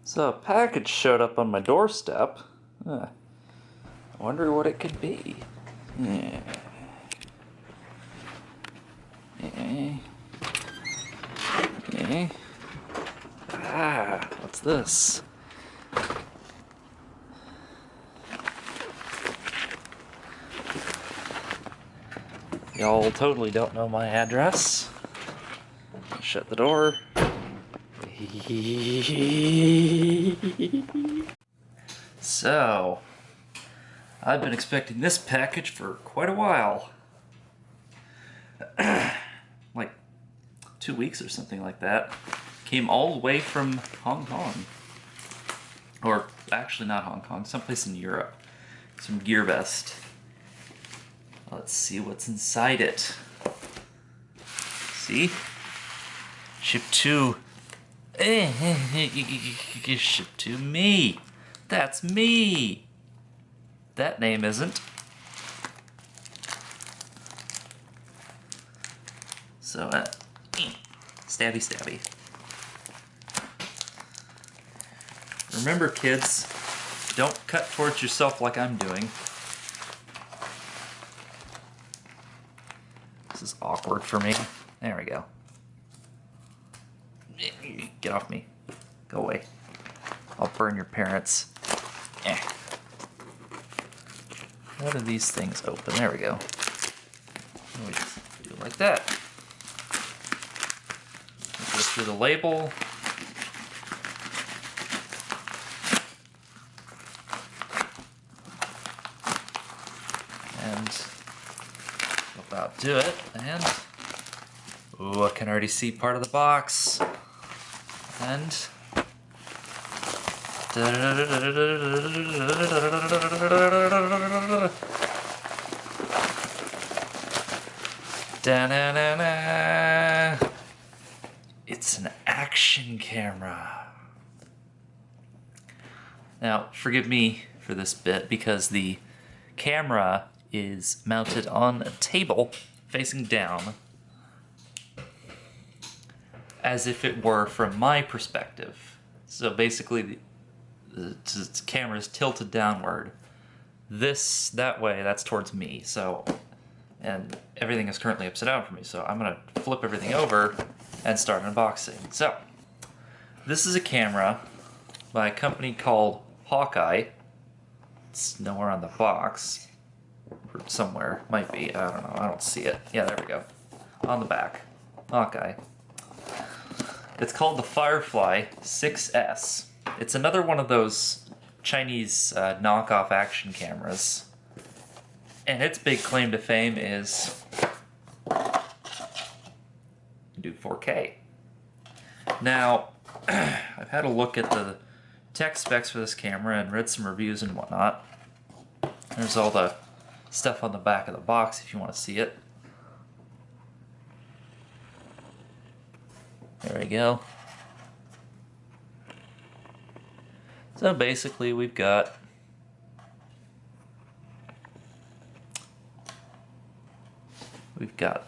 So a package showed up on my doorstep. I wonder what it could be. Eh. Eh. Eh. What's this? Y'all totally don't know my address. Shut the door. So, I've been expecting this package for quite a while. Like 2 weeks or something like that. Came all the way from Hong Kong. Or actually not Hong Kong, someplace in Europe. Some GearBest. Let's see what's inside it. See? Shipped to... Shipped to me. That's me. That name isn't. So, stabby stabby. Remember, kids, don't cut towards yourself like I'm doing. This is awkward for me. There we go. Get off me. Go away. I'll burn your parents. How do these things open? There we go. We just do it like that. Go through the label. And about do it. And ooh, I can already see part of the box. And it's an action camera. Now, forgive me for this bit because the camera is mounted on a table facing down as if it were from my perspective. So basically the camera is tilted downward. That way, that's towards me. So, and everything is currently upside down for me. So I'm gonna flip everything over and start unboxing. So, this is a camera by a company called Hawkeye. It's nowhere on the box. Or somewhere, might be, I don't know, I don't see it. Yeah, there we go. On the back, Hawkeye. It's called the Firefly 6S. It's another one of those Chinese knockoff action cameras. And its big claim to fame is you do 4K. Now, I've had a look at the tech specs for this camera and read some reviews and whatnot. There's all the stuff on the back of the box if you want to see it. There we go. So basically we've got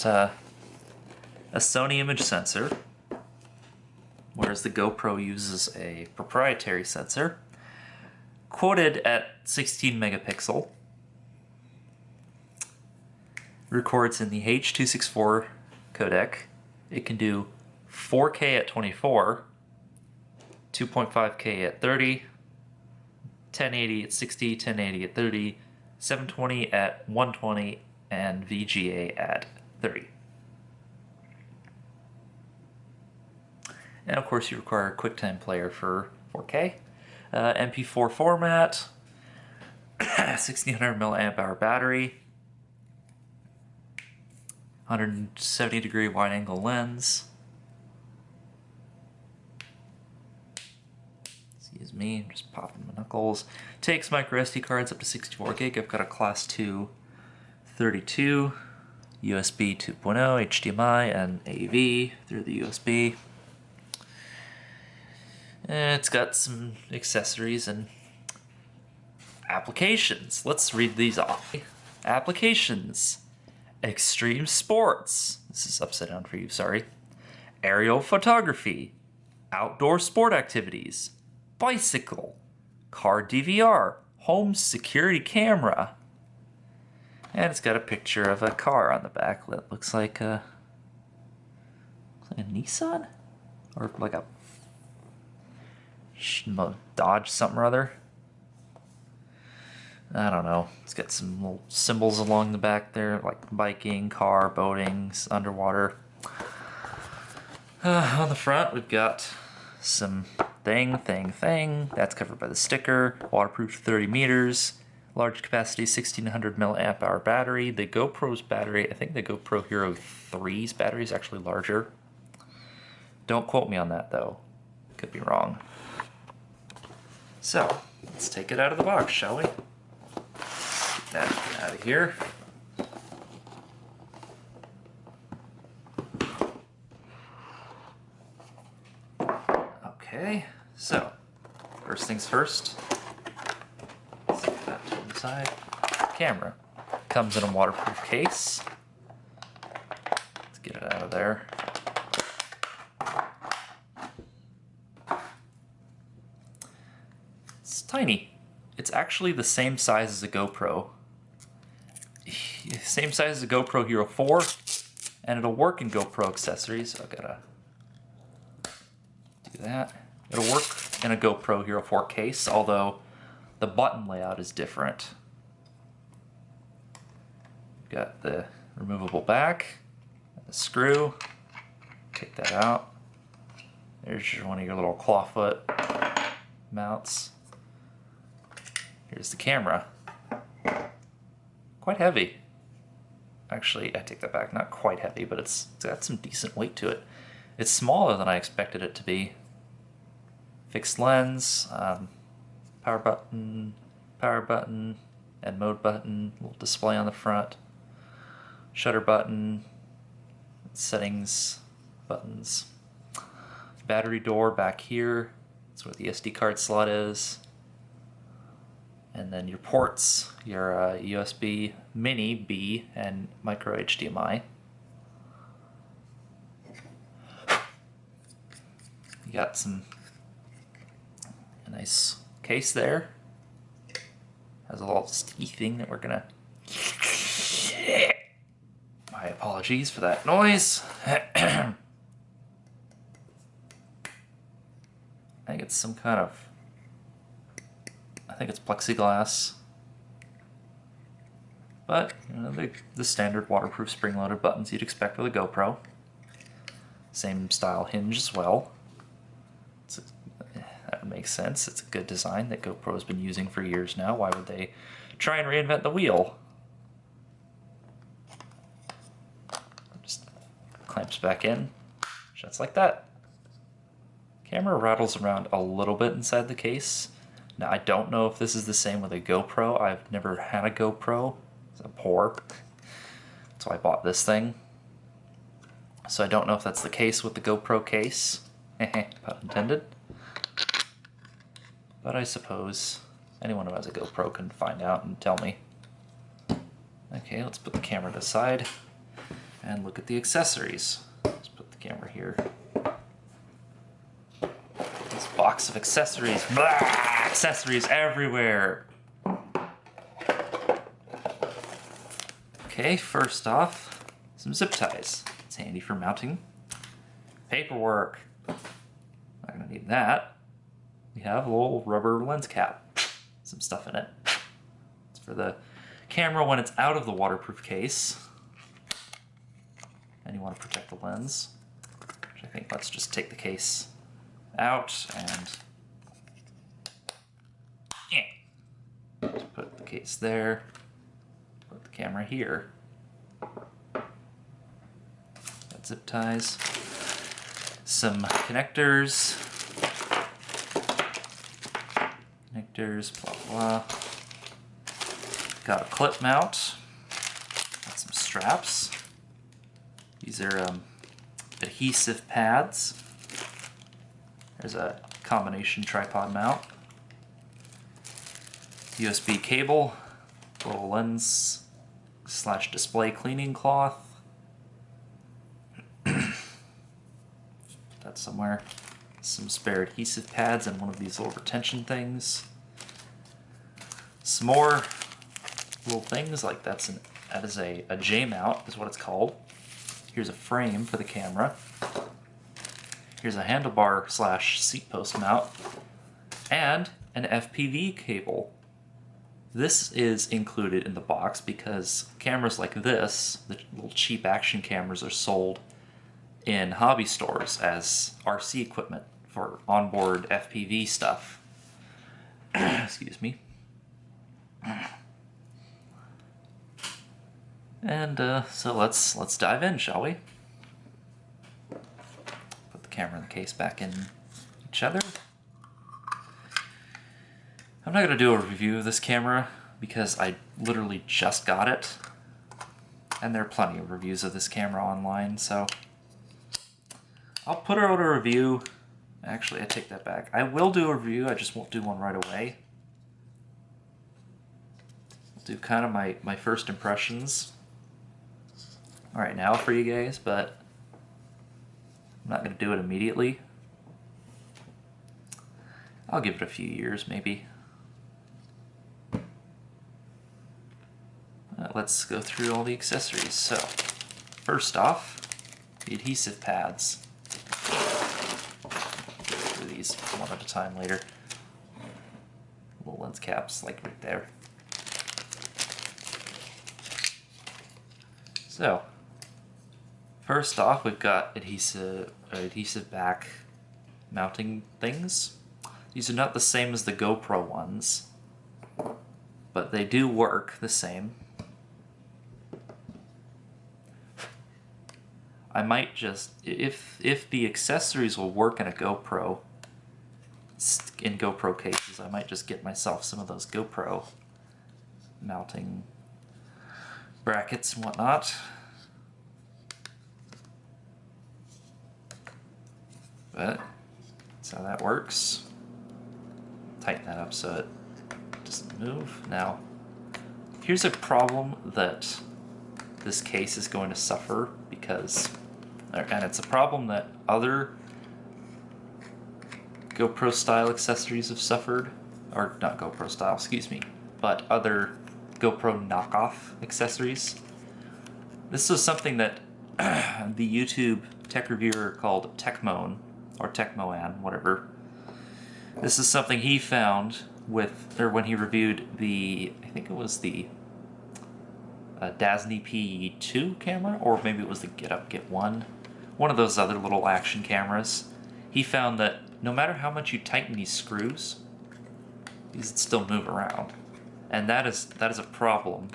a Sony image sensor, whereas the GoPro uses a proprietary sensor, quoted at 16 megapixel, records in the H.264 codec. It can do 4K at 24, 2.5K at 30, 1080 at 60, 1080 at 30, 720 at 120, and VGA at 30. And of course you require a QuickTime player for 4K, MP4 format, 1600 mAh battery, 170 degree wide angle lens. Excuse me, I'm just popping my knuckles. Takes micro SD cards up to 64 gig. I've got a class 2 32, USB 2.0, HDMI, and AV through the USB. And it's got some accessories and applications. Let's read these off. Applications. Extreme sports. This is upside down for you, sorry. Aerial photography. Outdoor sport activities. bicycle, car DVR, home security camera. And it's got a picture of a car on the back that looks like a Nissan? Or like a Dodge something or other. I don't know. It's got some little symbols along the back there, like biking, car, boating, underwater. On the front, we've got some thing. That's covered by the sticker. Waterproof 30 meters. Large capacity 1600 milliamp hour battery. The GoPro's battery, I think the GoPro Hero 3's battery is actually larger. Don't quote me on that though. Could be wrong. So, let's take it out of the box, shall we? Get that out of here. Okay, so, first things first. Set that to the side. Camera. Comes in a waterproof case. Let's get it out of there. It's tiny. It's actually the same size as a GoPro. Same size as a GoPro Hero 4, and it'll work in GoPro accessories. So I've gotta do that. It'll work in a GoPro Hero 4 case, although the button layout is different. Got the removable back, the screw. Take that out. There's one of your little clawfoot mounts. Here's the camera. Quite heavy. Actually, I take that back. Not quite heavy, but it's got some decent weight to it. It's smaller than I expected it to be. Fixed lens, power button, and mode button, little display on the front, shutter button, settings buttons, battery door back here. That's where the SD card slot is. And then your ports, your USB Mini B and micro HDMI. You got a nice case there. Has a little sticky thing that we're gonna... My apologies for that noise. I think it's some kind of... I think it's plexiglass. But, you know, the standard waterproof spring-loaded buttons you'd expect with a GoPro. Same style hinge as well. That makes sense. It's a good design that GoPro has been using for years now. Why would they try and reinvent the wheel? Just clamps back in, shuts like that. Camera rattles around a little bit inside the case. Now, I don't know if this is the same with a GoPro. I've never had a GoPro. I'm poor. That's why I bought this thing. So I don't know if that's the case with the GoPro case. Pun intended. But I suppose anyone who has a GoPro can find out and tell me. Okay, let's put the camera to the side and look at the accessories. Let's put the camera here. This box of accessories. Blah! Accessories everywhere. Okay, first off, some zip ties. It's handy for mounting. Paperwork. Not gonna need that. We have a little rubber lens cap. Some stuff in it. It's for the camera when it's out of the waterproof case. And you want to protect the lens. Which I think, let's just take the case out and just put the case there. Put the camera here. Got zip ties. Some connectors. Blah, blah. Got a clip mount. Got some straps. These are adhesive pads. There's a combination tripod mount. USB cable. Little lens / display cleaning cloth. Put that somewhere. some spare adhesive pads and one of these little retention things. Some more little things, like that is a J-mount is what it's called. Here's a frame for the camera. Here's a handlebar / seat post mount. And an FPV cable. This is included in the box because cameras like this, the little cheap action cameras, are sold in hobby stores as RC equipment for onboard FPV stuff. Excuse me. And so let's dive in, shall we? Put the camera and the case back in each other. I'm not going to do a review of this camera because I literally just got it, and there are plenty of reviews of this camera online, so I'll put out a review. Actually, I take that back. I will do a review, I just won't do one right away. I'll do kind of my first impressions right now for you guys, but I'm not going to do it immediately. I'll give it a few years, maybe. Let's go through all the accessories. So, first off, the adhesive pads. Go through these one at a time later. Little lens caps, like right there. So, first off, we've got adhesive back mounting things. These are not the same as the GoPro ones, but they do work the same. I might just, if the accessories will work in a GoPro, in GoPro cases, I might just get myself some of those GoPro mounting brackets and whatnot. But that's how that works. Tighten that up so it doesn't move. Now, here's a problem that this case is going to suffer because, and it's a problem that other GoPro style accessories have suffered, or not GoPro style, excuse me, but other GoPro knockoff accessories. This is something that the YouTube tech reviewer called Techmoan, or Techmoan, whatever. This is something he found when he reviewed the, I think it was the Dasny P2 camera, or maybe it was the Get Up Get One of those other little action cameras. He found that no matter how much you tighten these screws, these would still move around. And that is a problem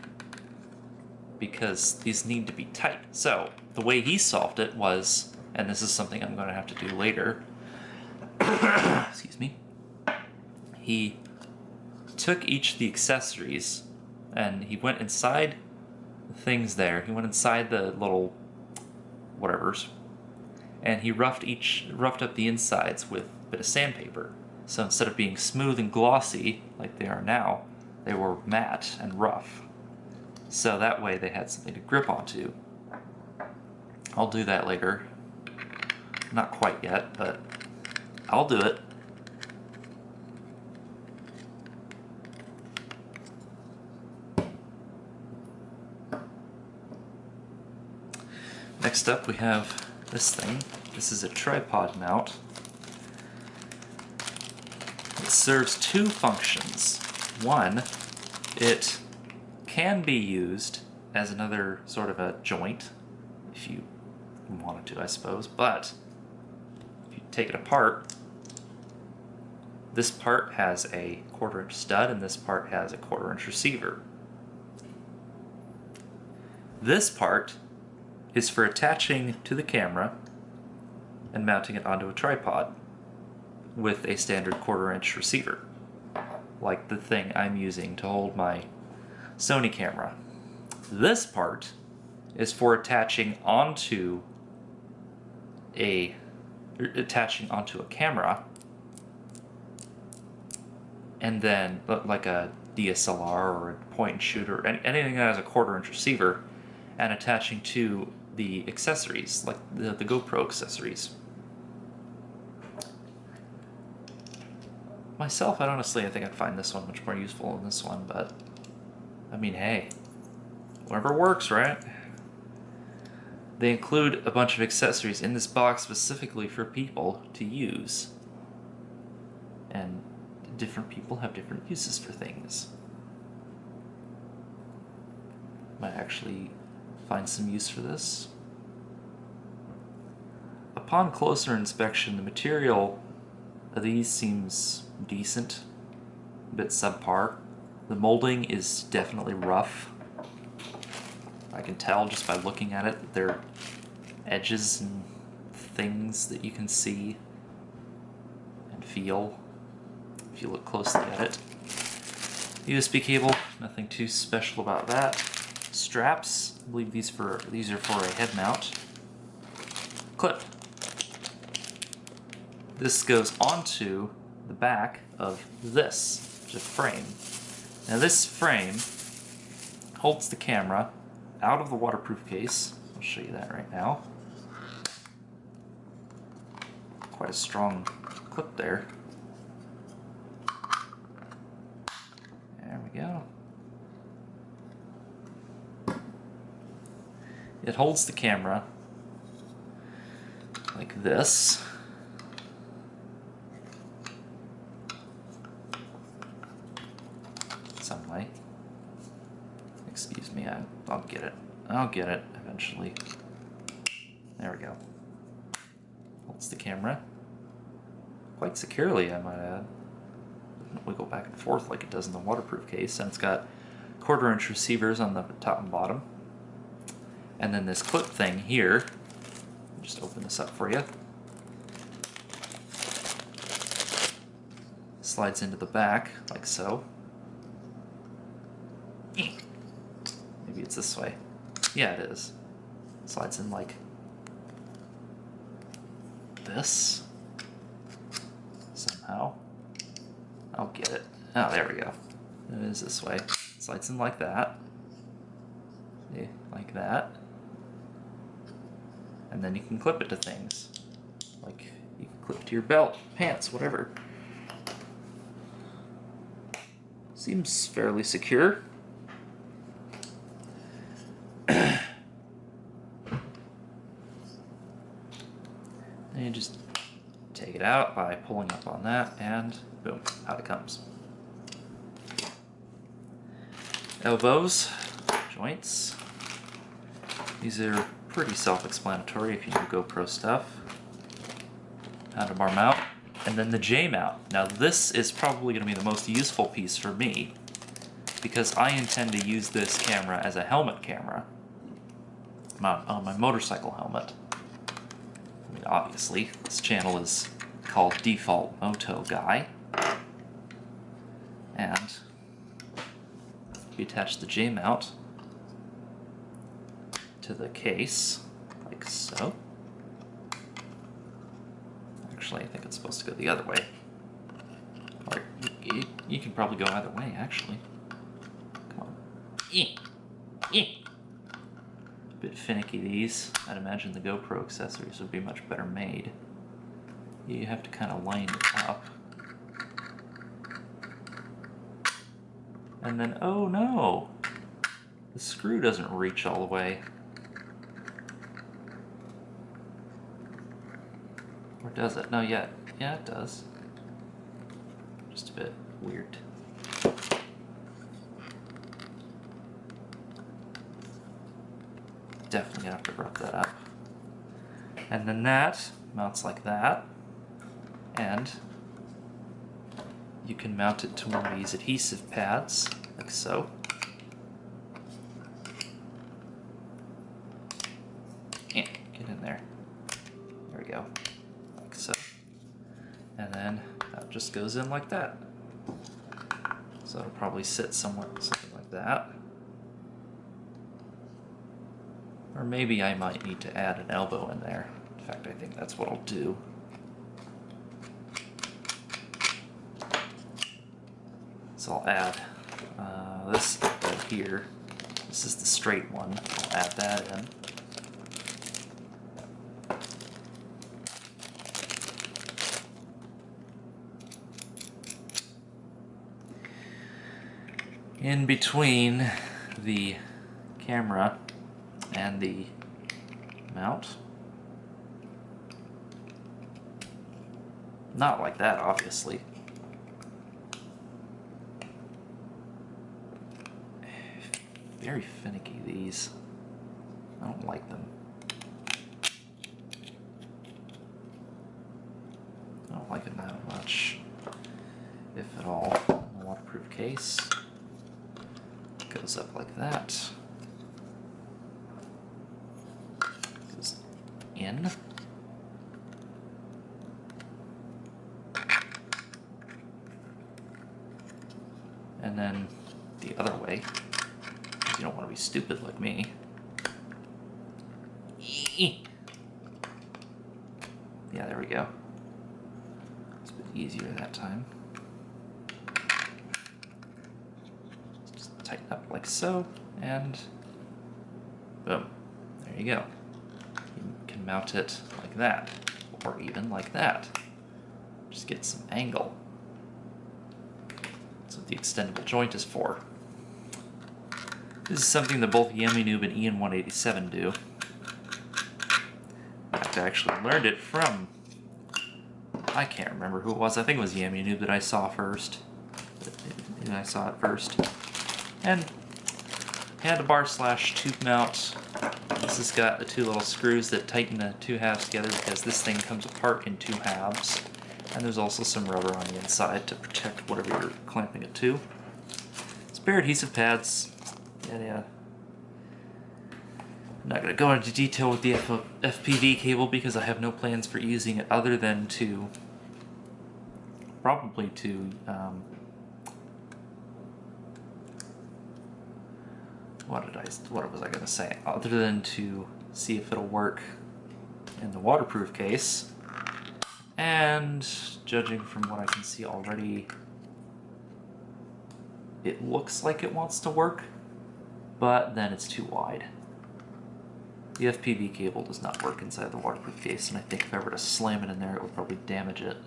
because these need to be tight. So the way he solved it was, and this is something I'm going to have to do later, excuse me, he took each of the accessories and he went inside the things there. He went inside the little whatevers, and he roughed up the insides with a bit of sandpaper. So instead of being smooth and glossy like they are now, they were matte and rough. So that way they had something to grip onto. I'll do that later. Not quite yet, but I'll do it. Next up we have this thing. This is a tripod mount. It serves two functions. One, it can be used as another sort of a joint, if you wanted to, I suppose, but if you take it apart, this part has a 1/4" stud and this part has a 1/4" receiver. This part is for attaching to the camera and mounting it onto a tripod with a standard 1/4" receiver, like the thing I'm using to hold my Sony camera. This part is for attaching onto a camera, and then like a DSLR or a point and shoot or anything that has a 1/4" receiver, and attaching to the accessories, like the GoPro accessories. myself, I think I'd find this one much more useful than this one, but I mean, hey, whatever works, right? They include a bunch of accessories in this box specifically for people to use. And different people have different uses for things. Might actually find some use for this. Upon closer inspection, the material of these seems decent, a bit subpar. The molding is definitely rough. I can tell just by looking at it that there are edges and things that you can see and feel if you look closely at it. USB cable, nothing too special about that. Straps, I believe these are for a head mount. Clip. This goes onto the back of this, which is a frame. Now this frame holds the camera out of the waterproof case. I'll show you that right now. Quite a strong clip there. There we go. It holds the camera like this. Some way. Excuse me, I'll get it. I'll get it eventually. There we go. Holds the camera quite securely, I might add. Doesn't wiggle back and forth like it does in the waterproof case, and it's got 1/4-inch receivers on the top and bottom. And then this clip thing here, I'll just open this up for you. Slides into the back, like so. Maybe it's this way. Yeah, it is. Slides in like this. Somehow. I'll get it. Oh, there we go. It is this way. Slides in like that. See, like that. And then you can clip it to things. Like, you can clip to your belt, pants, whatever. Seems fairly secure. And you just take it out by pulling up on that, and boom, out it comes. Elbows, joints. These are pretty self-explanatory if you do GoPro stuff. Handlebar mount, and then the J mount. Now this is probably going to be the most useful piece for me, because I intend to use this camera as a helmet camera on my motorcycle helmet. I mean, obviously, this channel is called Default Moto Guy, and we attach the J mount to the case, like so. Actually, I think it's supposed to go the other way. Or you can probably go either way, actually. Come on. A bit finicky, these. I'd imagine the GoPro accessories would be much better made. You have to kind of line it up. And then, oh no! The screw doesn't reach all the way. Or does it? No, yeah, it does. Just a bit weird. Definitely gonna have to rough that up. And then that mounts like that. And you can mount it to one of these adhesive pads, like so. Yeah, get in there. There we go. Like so. And then that just goes in like that. So it'll probably sit somewhere, something like that. Or maybe I might need to add an elbow in there. In fact, I think that's what I'll do. So I'll add this right here. This is the straight one. I'll add that in. in between the camera and the mount. Not like that, obviously. Very finicky, these. I don't like them. I don't like it that much, if at all. The waterproof case goes up like that. Goes in. And then the other way, because you don't want to be stupid like me. Yeah, there we go. It's a bit easier that time. Just tighten up like so, and boom. There you go. You can mount it like that, or even like that. Just get some angle. That's what the extendable joint is for. This is something that both Yummy Noob and Ian187 do. I actually learned it from, I can't remember who it was. I think it was Yummy Noob that I saw first. I saw it first. And handlebar / tube mount. This has got the two little screws that tighten the two halves together because this thing comes apart in two halves. And there's also some rubber on the inside to protect whatever you're clamping it to. Spare adhesive pads. Yeah. I'm not going to go into detail with the FPV cable because I have no plans for using it other than to probably to what was I going to say? Other than to see if it'll work in the waterproof case. And judging from what I can see already, it looks like it wants to work, but then it's too wide. The FPV cable does not work inside the waterproof case, and I think if I were to slam it in there, it would probably damage it.